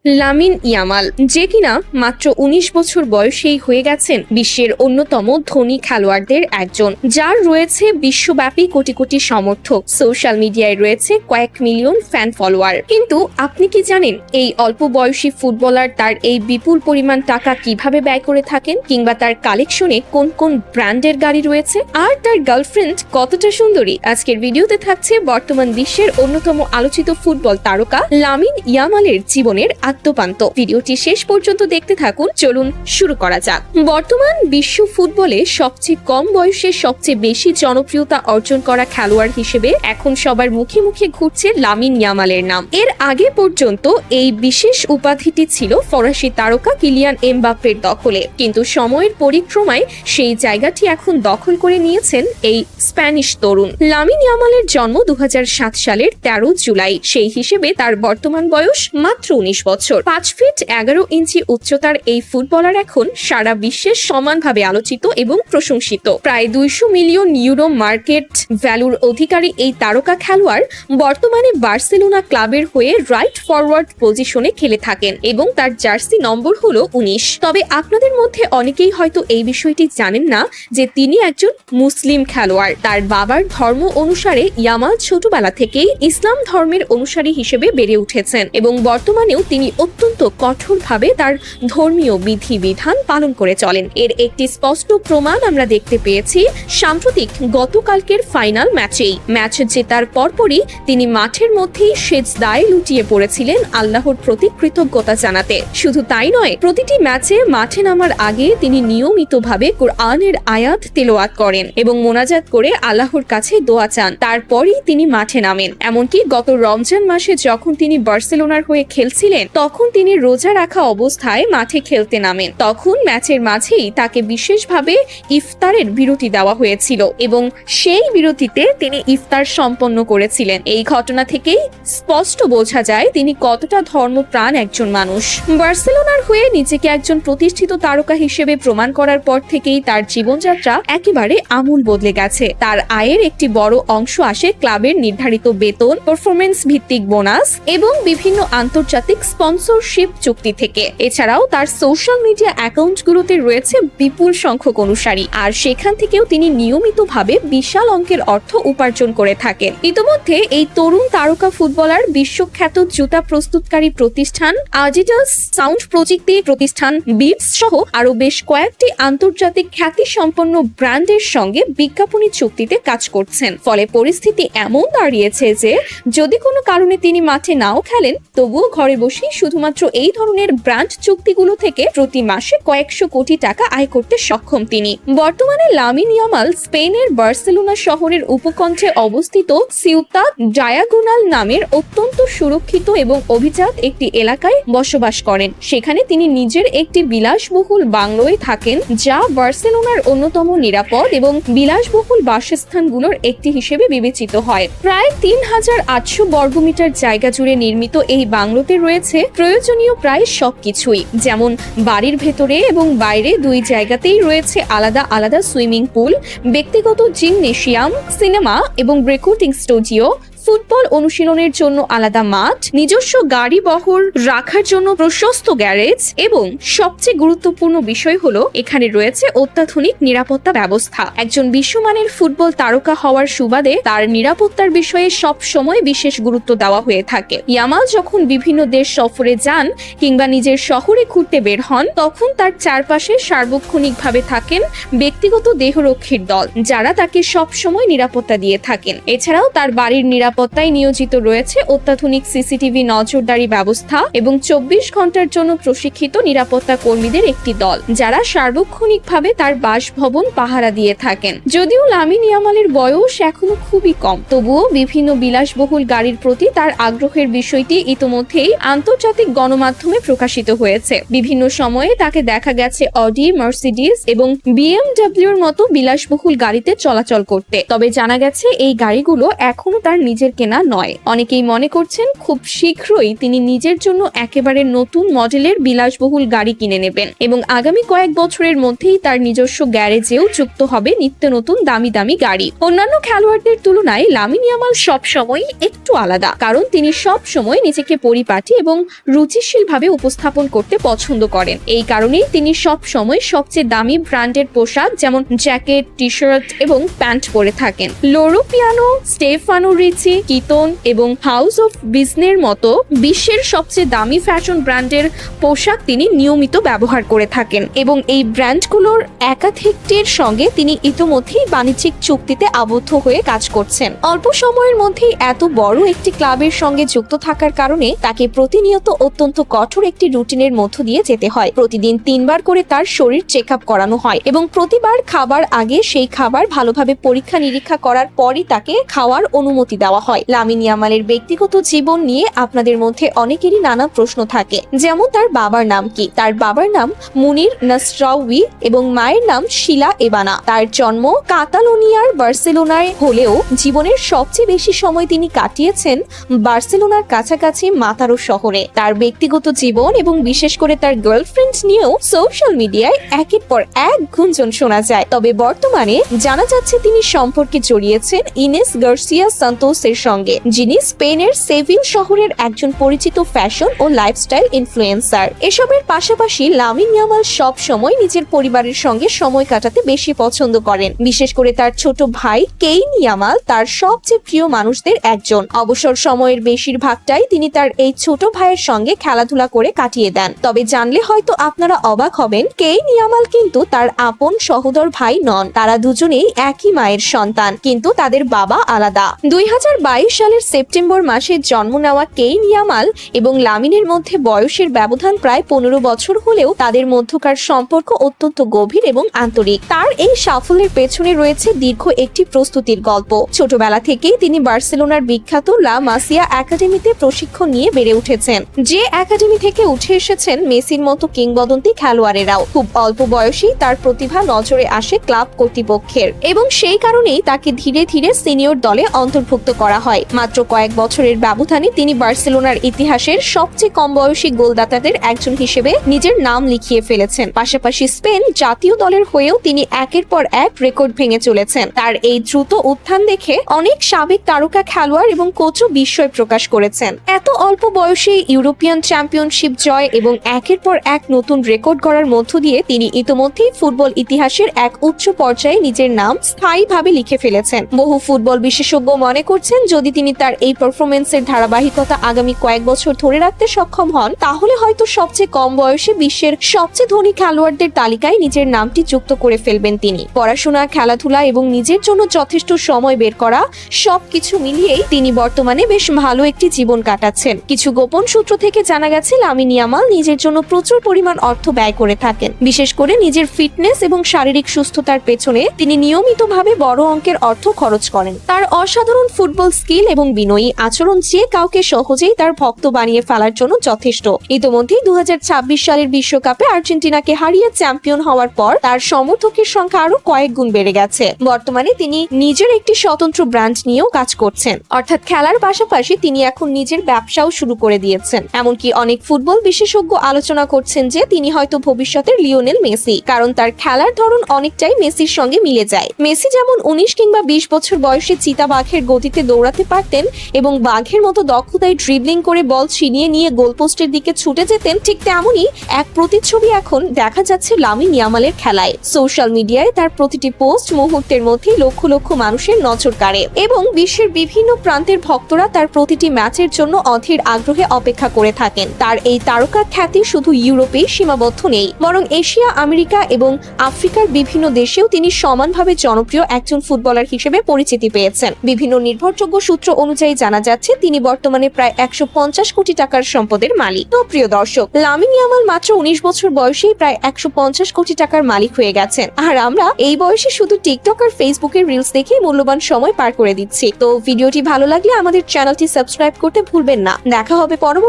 Lamine Yamal, যে কিনা মাত্র ১৯ বছর বয়সেই হয়ে গেছেন বিশ্বের অন্যতম ধনী খেলোয়াড়দের একজন, যার রয়েছে বিশ্বব্যাপী কোটি কোটি সমর্থক। সোশ্যাল মিডিয়ায় রয়েছে কয়েক মিলিয়ন ফ্যান ফলোয়ার। কিন্তু আপনি কি জানেন এই অল্প বয়সী ফুটবলার তার এই বিপুল পরিমাণ টাকা কিভাবে ব্যয় করে থাকেন, কিংবা তার কালেকশনে কোন কোন ব্র্যান্ডের গাড়ি রয়েছে, আর তার গার্লফ্রেন্ড কতটা সুন্দরী? আজকের ভিডিওতে থাকছে বর্তমান বিশ্বের অন্যতম আলোচিত ফুটবল তারকা লামিন ইয়ামালের জীবনের আদ্যোপান্ত। ভিডিওটি শেষ পর্যন্ত দেখতে থাকুন। চলুন শুরু করা যাক। বর্তমান বিশ্ব ফুটবলে সবচেয়ে কম বয়সে সবচেয়ে বেশি জনপ্রিয়তা অর্জন করা খেলোয়াড় হিসেবে এখন সবার মুখে মুখে ঘুরছে লামিন ইয়ামালের নাম। এর আগে পর্যন্ত এই বিশেষ উপাধিটি ছিল ফরাসি তারকা কিলিয়ান এমবাপ্পের দখলে, কিন্তু সময়ের পরিক্রমায় সেই জায়গাটি এখন দখল করে নিয়েছেন এই স্প্যানিশ তরুণ। লামিন ইয়ামালের জন্ম ২০০৭ সালের ১৩ জুলাই। সেই হিসেবে তার বর্তমান বয়স মাত্র ১৯ বছর। ৫ ফিট ১১ ইঞ্চি উচ্চতার এই ফুটবলার এখন সারা বিশ্বে সমানভাবে আলোচিত এবং প্রশংসিত। প্রায় ২০০ মিলিয়ন ইউরো মার্কেট ভ্যালুর অধিকারী এই তারকা খেলোয়াড় বর্তমানে বার্সেলোনা ক্লাবের হয়ে রাইট ফরওয়ার্ড পজিশনে খেলে থাকেন এবং তার জার্সি নম্বর হলো ১৯। তবে আপনাদের মধ্যে অনেকেই হয়তো এই বিষয়টি জানেন না যে তিনি একজন মুসলিম খেলোয়াড়। তার বাবার ধর্ম অনুসারে ইয়ামাল ছোটবেলা থেকেই ইসলাম ধর্মের অনুসারী হিসেবে বেড়ে উঠেছেন এবং বর্তমানেও তিনি অত্যন্ত কঠোরভাবে তার ধর্মীয় বিধিবিধান পালন করে চলেন। এর একটি স্পষ্ট প্রমাণ আমরা দেখতে পেয়েছি সাম্প্রতিক গতকালকের ফাইনাল ম্যাচেই। ম্যাচ জেতার পরপরই তিনি মাঠের মধ্যেই সেজদায় লুটিয়ে পড়েছিলেন আল্লাহর প্রতি কৃতজ্ঞতা জানাতে। শুধু তাই নয়, প্রতিটি ম্যাচে মাঠে নামার আগে তিনি নিয়মিতভাবে কোরআনের আয়াত তেলাওয়াত করেন এবং মোনাজাত করে আল্লাহর কাছে দোয়া চান। তারপরই তিনি মাঠে নামেন। এমনকি গত রমজান মাসে যখন তিনি বার্সেলোনার হয়ে খেলছিলেন, তখন তিনি রোজা রাখা অবস্থায় মাঠে খেলতে নামেন। তখন ম্যাচের মাঝেই তাকে বিশেষভাবে ইফতারের বিরতি দেওয়া হয়েছিল এবং সেই বিরতিতে তিনি ইফতার সম্পন্ন করেছিলেন। এই ঘটনা থেকেই স্পষ্ট বোঝা যায় তিনি কতটা ধর্মপ্রাণ একজন মানুষ। বার্সেলোনার হয়ে নিজেকে একজন প্রতিষ্ঠিত তারকা হিসেবে প্রমাণ করার পর থেকেই তার জীবনযাত্রা একেবারে আমূল বদলে গেছে। তার আয়ের একটি বড় অংশ আসে ক্লাবের নির্ধারিত বেতন, পারফরমেন্স ভিত্তিক বোনাস এবং বিভিন্ন আন্তর্জাতিক স্পন্সরশিপ চুক্তি থেকে। এছাড়াও তার সোশ্যাল মিডিয়া অ্যাকাউন্টগুলোতে রয়েছে বিপুল সংখ্যক অনুসারী, আর সেখান থেকেও তিনি নিয়মিতভাবে বিশাল অঙ্কের অর্থ উপার্জন করে থাকেন। ইতিমধ্যে এই তরুণ তারকা ফুটবলার বিশ্বখ্যাত জুতা প্রস্তুতকারী প্রতিষ্ঠান আডিডাস, সাউন্ড প্রযুক্তি প্রতিষ্ঠান বিটস সহ আরো বেশ কয়েকটি আন্তর্জাতিক খ্যাতি সম্পন্ন ব্র্যান্ডের সঙ্গে বিজ্ঞাপনী চুক্তিতে কাজ করছেন। ফলে পরিস্থিতি এমন দাঁড়িয়েছে যে যদি কোনো কারণে তিনি মাঠে নাও খেলেন, তবুও ঘরে বসেই শুধুমাত্র এই ধরনের ব্র্যান্ড চুক্তিগুলো থেকে প্রতি মাসে কয়েকশো কোটি টাকা আয় করতে সক্ষম তিনি। বর্তমানে লামিন ইয়ামাল স্পেনের বার্সেলোনা শহরের উপকণ্ঠে অবস্থিত সিউতা ডায়াগোনাল নামের অত্যন্ত সুরক্ষিত এবং অভিজাত একটি এলাকায় বসবাস করেন। সেখানে তিনি নিজের একটি বিলাসবহুল বাংলোয় থাকেন, যা বার্সেলোনার অন্যতম নিরাপদ এবং বিলাসবহুল বাসস্থানগুলোর একটি হিসেবে বিবেচিত হয়। প্রায় ৩,৮০০ বর্গমিটার জায়গা জুড়ে নির্মিত এই বাংলোতে রয়েছে প্রয়োজনীয় প্রায় সবকিছুই, যেমন বাড়ির ভেতরে এবং বাইরে দুই জায়গাতেই রয়েছে আলাদা আলাদা সুইমিং পুল, ব্যক্তিগত জিমনেশিয়াম, সিনেমা এবং রেকর্ডিং স্টুডিও, ফুটবল অনুশীলনের জন্য আলাদা মাঠ, নিজস্ব গাড়ি বহর রাখার জন্য প্রশস্ত গ্যারেজ এবং সবচেয়ে গুরুত্বপূর্ণ বিষয় হলো এখানে রয়েছে অত্যাধুনিক নিরাপত্তা ব্যবস্থা। একজন বিশ্বমানের ফুটবল তারকা হওয়ার সুবাদে তার নিরাপত্তার বিষয়ে সব সময় বিশেষ গুরুত্ব দেওয়া হয়ে থাকে। ইয়ামাল যখন বিভিন্ন দেশ সফরে যান কিংবা নিজের শহরে ঘুরতে বের হন, তখন তার চারপাশে সার্বক্ষণিকভাবে থাকেন ব্যক্তিগত দেহরক্ষীর দল, যারা তাকে সব সময় নিরাপত্তা দিয়ে থাকেন। এছাড়াও তার বাড়ির নিরাপত্তায় নিয়োজিত রয়েছে অত্যাধুনিক সিসিটিভি নজরদারি ব্যবস্থা এবং ২৪ ঘন্টার জন্য প্রশিক্ষিত নিরাপত্তা কর্মীদের একটি দল, যারা সার্বক্ষণিকভাবে তার বাসভবন পাহারা দিয়ে থাকেন। যদিও লামিন ইয়ামালের বয়স এখনো খুবই কম, তবুও বিভিন্ন বিলাসবহুল গাড়ির প্রতি তার আগ্রহের বিষয়টি ইতোমধ্যেই আন্তর্জাতিক গণমাধ্যমে প্রকাশিত হয়েছে। বিভিন্ন সময়ে তাকে দেখা গেছে অডি, মার্সিডিজ এবং বিএমডব্লিউর মতো বিলাসবহুল গাড়িতে চলাচল করতে। তবে জানা গেছে এই গাড়িগুলো এখনো তার নিজের নিজের কেনা নয়। অনেকেই মনে করছেন খুব শীঘ্রই তিনি নিজের জন্য একেবারে নতুন মডেলের বিলাসবহুল গাড়ি কিনে নেবেন এবং আগামী কয়েক বছরের মধ্যেই তার নিজস্ব গ্যারেজেও যুক্ত হবে নিত্য নতুন দামি দামি গাড়ি। অন্যান্য খেলোয়াড়দের তুলনায় লামিন ইয়ামাল সবসময় একটু আলাদা, কারণ তিনি সব সময় নিজেকে পরিপাটি এবং রুচিশীলভাবে উপস্থাপন করতে পছন্দ করেন। এই কারণেই তিনি সব সময় সবচেয়ে দামি ব্র্যান্ডের পোশাক যেমন জ্যাকেট, টি শার্ট এবং প্যান্ট পরে থাকেন। লোরো পিয়ানো, স্টেফানো রিচি, কিতন এবং হাউস অফ বিজনের মতো বিশ্বের সবচেয়ে দামি ফ্যাশন ব্র্যান্ডের পোশাক তিনি নিয়মিত ব্যবহার করে থাকেন এবং এই ব্র্যান্ডগুলোর একাধিকটির সঙ্গে তিনি ইতোমধ্যেই বাণিজ্যিক চুক্তিতে আবদ্ধ হয়ে কাজ করছেন। অল্প সময়ের মধ্যেই এত বড় একটি ক্লাবের সঙ্গে যুক্ত থাকার কারণে তাকে প্রতিনিয়ত অত্যন্ত কঠোর একটি রুটিনের মধ্য দিয়ে যেতে হয়। প্রতিদিন 3 বার করে তার শরীর চেক আপ করানো হয় এবং প্রতিবার খাবার আগে সেই খাবার ভালোভাবে পরীক্ষা নিরীক্ষা করার পরই তাকে খাওয়ার অনুমতি দেওয়া হয়। লামিন ইয়ামালের ব্যক্তিগত জীবন নিয়ে আপনাদের মধ্যে অনেকেরই নানা প্রশ্ন থাকে, যেমন তার বাবার নাম কি। তার বাবার নাম মুনির নাসরাউই এবং মায়ের নাম শিলা এবানা। তার জন্ম কাতালোনিয়ার বার্সেলোনায় হলেও জীবনের সবচেয়ে বেশি সময় তিনি কাটিয়েছেন বার্সেলোনার কাছাকাছি মাতারো শহরে। তার ব্যক্তিগত জীবন এবং বিশেষ করে তার গার্লফ্রেন্ড নিয়েও সোশ্যাল মিডিয়ায় একের পর এক গুঞ্জন শোনা যায়। তবে বর্তমানে জানা যাচ্ছে তিনি সম্পর্কে জড়িয়েছেন ইনেস গার্সিয়া সান্তোসের সঙ্গে, যিনি স্পেনের সেভিল শহরের একজন পরিচিত ফ্যাশন ও লাইফস্টাইল ইনফ্লুয়েন্সার। এসবের পাশাপাশি লামিন ইয়ামাল সব সময় নিজের পরিবারের সঙ্গে সময় কাটাতে বেশি পছন্দ করেন। বিশেষ করে তার ছোট ভাই কেইন ইয়ামাল তার সবচেয়ে প্রিয় মানুষদের একজন। অবসর সময়ের বেশিরভাগটাই তিনি তার এই ছোট ভাইয়ের সঙ্গে খেলাধুলা করে কাটিয়ে দেন। তবে জানলে হয়তো আপনারা অবাক হবেন, কেইন ইয়ামাল কিন্তু তার আপন সহোদর ভাই নন। তারা দুজনেই একই মায়ের সন্তান, কিন্তু তাদের বাবা আলাদা। 2022 সালের সেপ্টেম্বর মাসে জন্ম নেওয়া কেইন ইয়ামাল এবং লামিনের মধ্যে বয়সের ব্যবধান প্রায় 15 বছর হলেও তাদের মধ্যকার সম্পর্ক অত্যন্ত গভীর এবং আন্তরিক। তার এই সাফল্যের পেছনে রয়েছে দীর্ঘ একটি প্রস্তুতির গল্প। ছোটবেলা থেকেই তিনি বার্সেলোনার বিখ্যাত লা মাসিয়া একাডেমিতে প্রশিক্ষণ নিয়ে বেড়ে উঠেছেন, যে একাডেমি থেকে উঠে এসেছেন মেসির মতো কিংবদন্তি খেলোয়াড়েরাও। খুব অল্প বয়সেই তার প্রতিভা নজরে আসে ক্লাব কর্তৃপক্ষের এবং সেই কারণেই তাকে ধীরে ধীরে সিনিয়র দলে অন্তর্ভুক্ত করা হয়। মাত্র কয়েক বছরের ব্যবধানে তিনি বার্সেলোনার ইতিহাসের সবচেয়ে কম বয়সী গোলদাতাদের একজন হিসেবে নিজের নাম লিখিয়ে ফেলেছেন। পাশাপাশি স্পেন জাতীয় দলের হয়েও তিনি একের পর এক রেকর্ড ভেঙে চলেছেন। তার এই দ্রুত উত্থান দেখে অনেক সাবেক তারকা খেলোয়াড় এবং কোচও বিস্ময় প্রকাশ করেছেন। এত অল্প বয়সে ইউরোপিয়ান চ্যাম্পিয়নশিপ জয় এবং একের পর এক নতুন রেকর্ড গড়ার মধ্য দিয়ে তিনি ইতোমধ্যেই ফুটবল ইতিহাসের এক উচ্চ পর্যায়ে নিজের নাম স্থায়ীভাবে লিখে ফেলেছেন। বহু ফুটবল বিশেষজ্ঞ মনে করছেন, যদি তিনি তার এই পারফরমেন্সের ধারাবাহিকতা আগামী কয়েক বছর ধরে রাখতে সক্ষম হন, তাহলে হয়তো সবচেয়ে কম বয়সে বিশ্বের সবচেয়ে ধনী খেলোয়াড়দের তালিকায় নিজের নামটি যুক্ত করে ফেলবেন তিনি। পড়াশোনা, খেলাধুলা এবং নিজের জন্য যথেষ্ট সময় বের করা সবকিছু মিলিয়েই তিনি বর্তমানে বেশ ভালো একটি জীবন কাটাচ্ছেন। কিছু গোপন সূত্র থেকে জানা গেছে, লামিন ইয়ামাল নিজের জন্য প্রচুর পরিমাণ অর্থ ব্যয় করে থাকেন। বিশেষ করে নিজের ফিটনেস এবং শারীরিক সুস্থতার পেছনে তিনি নিয়মিতভাবে বড় অঙ্কের অর্থ খরচ করেন। তার অসাধারণ ফুটবল স্কিল এবং বিনয়ী আচরণ যে কাউকে সহজেই তার ভক্ত বানিয়ে ফেলার জন্য যথেষ্ট। ইতিমধ্যেই 2026 সালের বিশ্বকাপে আর্জেন্টিনাকে হারিয়ে চ্যাম্পিয়ন হওয়ার পর তার সমর্থকের সংখ্যা আরো কয়েক গুণ বেড়ে গেছে। বর্তমানে তিনি নিজের একটি স্বতন্ত্র ব্র্যান্ড নিয়েও কাজ করছেন, অর্থাৎ খেলার পাশাপাশি তিনি এখন নিজের ব্যবসাও শুরু করে দিয়েছেন। এমনকি অনেক ফুটবল বিশেষজ্ঞ আলোচনা করছেন যে তিনি হয়তো ভবিষ্যতের লিওনেল মেসি, কারণ তার খেলার ধরন অনেকটাই মেসির সঙ্গে মিলে যায়। মেসি যেমন 19 কিংবা 20 বছর বয়সে চিতা বাঘের গতিতে দৌড়াতে পারতেন এবং বাঘের মতো দক্ষতায় ড্রিবলিং করে বল ছিনিয়ে নিয়ে গোলপোস্টের দিকে ছুটে যেতেন, ঠিক তেমনই এক প্রতিচ্ছবি এখন দেখা যাচ্ছে লামিন ইয়ামালের খেলায়। সোশ্যাল মিডিয়ায় তার প্রতিটি পোস্ট মুহূর্তের মধ্যেই লক্ষ লক্ষ মানুষের নজর কাড়ে এবং বিশ্বের বিভিন্ন প্রান্তের ভক্তরা তার প্রতিটি ম্যাচের জন্য অধীর আগ্রহে অপেক্ষা করে থাকেন। তার এই তারকা খ্যাতি শুধু ইউরোপেই সীমাবদ্ধ নেই, বরং এশিয়া, আমেরিকা এবং আফ্রিকার বিভিন্ন দেশেও তিনি সমানভাবে জনপ্রিয় একজন ফুটবলার হিসেবে পরিচিতি পেয়েছেন। বিভিন্ন নির্ভরযোগ্য সূত্র অনুযায়ী জানা যাচ্ছে তিনি বর্তমানে প্রায় 150 কোটি টাকার সম্পদের মালিক। তো প্রিয় দর্শক, লামিন ইয়ামাল মাত্র 19 বছর বয়সেই প্রায় 150 কোটি টাকার মালিক হয়ে গেছেন, আর আমরা এই বয়সে শুধু টিকটক আর ফেসবুকের রিলস দেখে মূল্যবান সময় পার করে দিচ্ছি। তো ভিডিওটি ভালো লাগলে আমাদের চ্যানেলটি সাবস্ক্রাইব করতে ভুলবেন না। দেখা হবে পরবর্তী